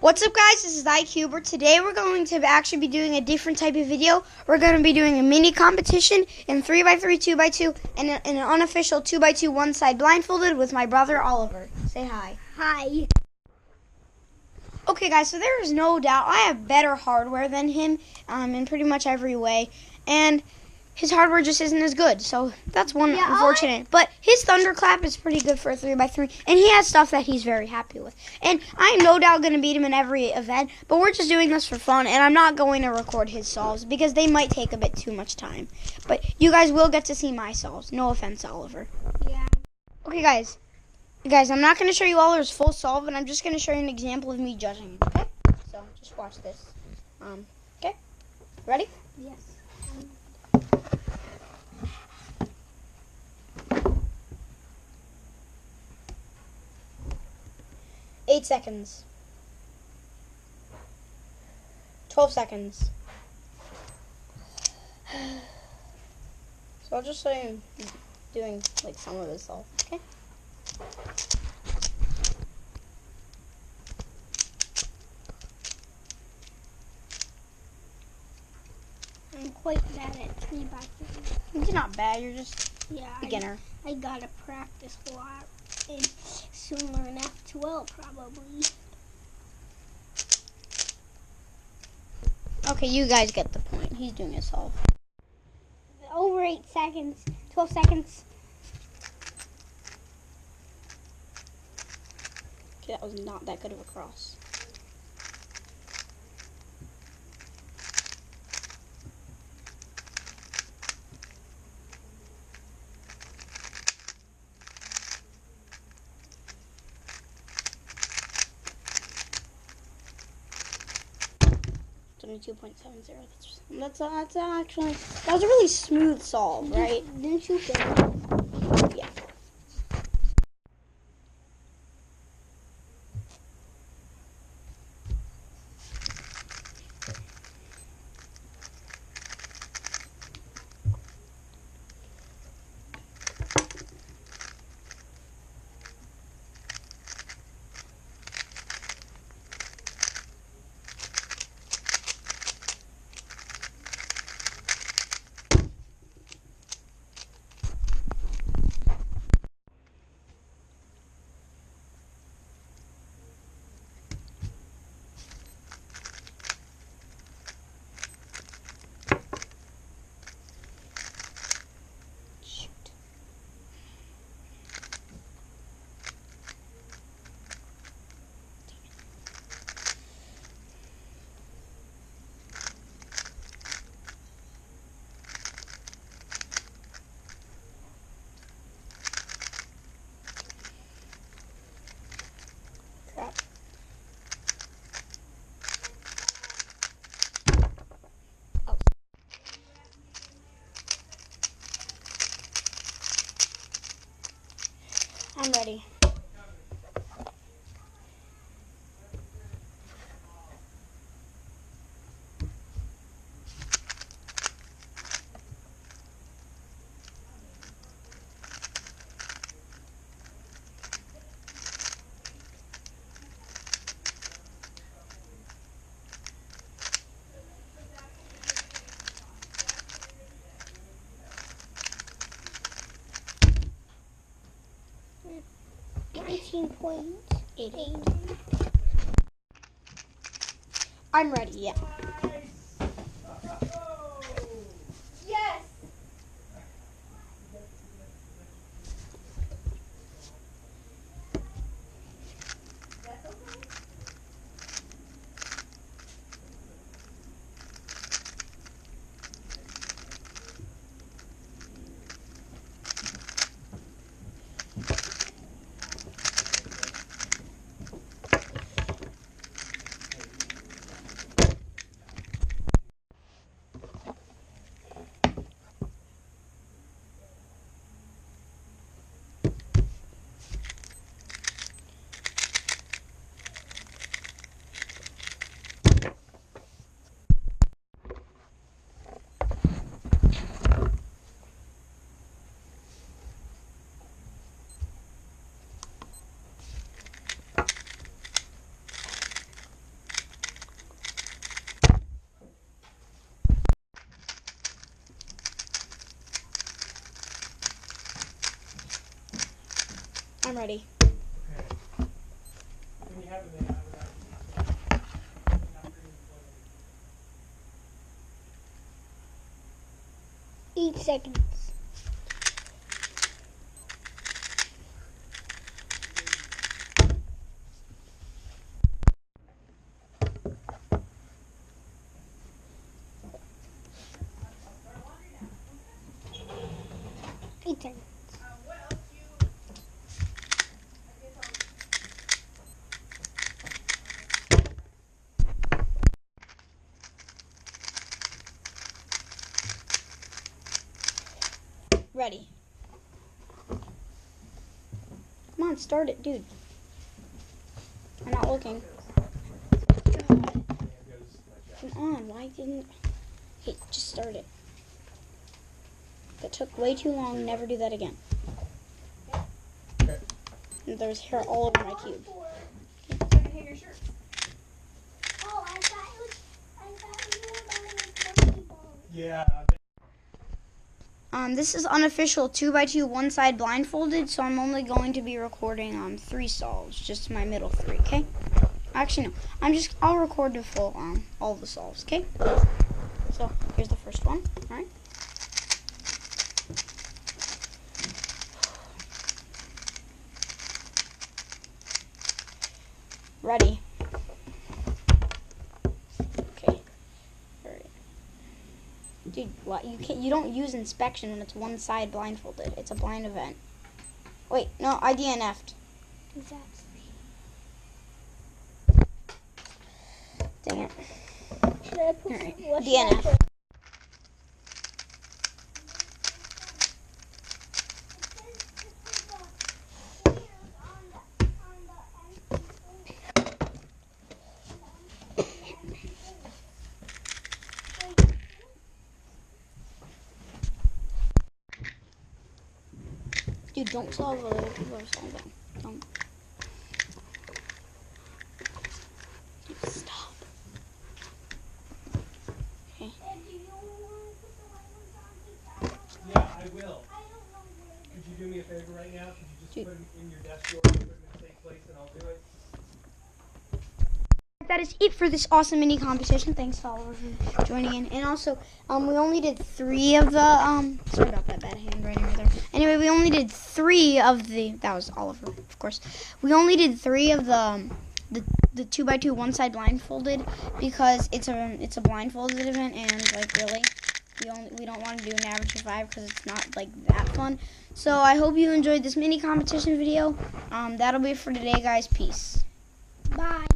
What's up, guys? This is iCuber. Today we're going to actually be doing a different type of video. We're going to be doing a mini competition in 3x3, 2x2, and an unofficial 2x2 one side blindfolded with my brother Oliver. Say hi. Hi. Okay, guys, so there is no doubt I have better hardware than him in pretty much every way, and his hardware just isn't as good, so that's one unfortunate. But his thunderclap is pretty good for a 3x3, and he has stuff that he's very happy with. And I am no doubt going to beat him in every event, but we're just doing this for fun, and I'm not going to record his solves because they might take a bit too much time. But you guys will get to see my solves. No offense, Oliver. Yeah. Okay, guys. I'm not going to show you Oliver's full solve, and I'm just going to show you an example of me judging him, okay? So, just watch this. Okay? Ready? Yes. 8 seconds. 12 seconds. So I'll just show you doing like some of this all, okay? I'm quite bad at 3x3. You're not bad, you're just beginner. I gotta practice a lot and soon learn F2L probably. Okay, you guys get the point. He's doing a solve. Over 8 seconds. 12 seconds. Okay, that was not that good of a cross. That was a really smooth solve, right? Didn't you think? Yeah. I'm ready. .88. I'm ready, yeah. Yes. Ready. Okay. When you have a minute, I would like to 8 seconds. Ready. Come on, start it, dude. I'm not looking. God. Come on, why didn't... Hey, just start it. That took way too long. Never do that again. Okay. And there's hair all over my cube. Oh, I thought you were about to make ball. Yeah. This is unofficial 2x2 one side blindfolded, so I'm only going to be recording 3 solves, just my middle 3, okay? Actually, no. I'll record the full all the solves, okay? So here's the first one. All right. Ready. Okay. All right. Dude, what? You don't use inspection when it's one side blindfolded. It's a blind event. Wait, no, I DNF'd. Exactly. Dang it. Should I put All right. what should I DNF. put? Dude, don't solve what other people are solving. Don't. Dude, stop. Okay. Yeah, I will. Could you do me a favor right now? Could you just Dude. put them in your desk drawer, put them in a safe place, and I'll do it? That is it for this awesome mini competition. Thanks, Oliver, for joining in. And also, we only did 3 of the, sorry about that bad handwriting right there. Anyway, we only did 3 of the, that was Oliver, of course. We only did 3 of the 2x2 one side blindfolded because it's a blindfolded event, and like really, we don't want to do an average of 5 because it's not like that fun. So I hope you enjoyed this mini competition video. That'll be it for today, guys. Peace. Bye.